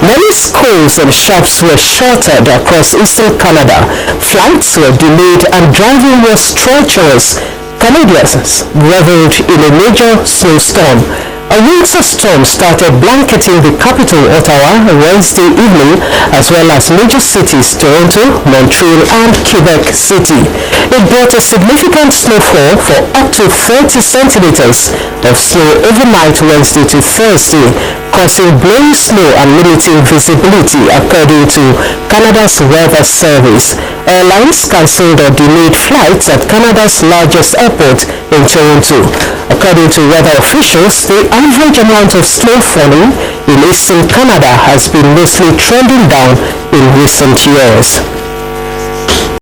Many schools and shops were shuttered across eastern Canada. Flights were delayed and driving was treacherous. Canadians reveled in a major snowstorm. A winter storm started blanketing the capital, Ottawa, Wednesday evening, as well as major cities Toronto, Montreal, and Quebec City. It brought a significant snowfall for up to 30 centimeters of snow overnight Wednesday to Thursday, causing blowing snow and limiting visibility, according to Canada's Weather Service. Airlines cancelled or delayed flights at Canada's largest airport in Toronto. According to weather officials, the average amount of snow falling in eastern Canada has been mostly trending down in recent years.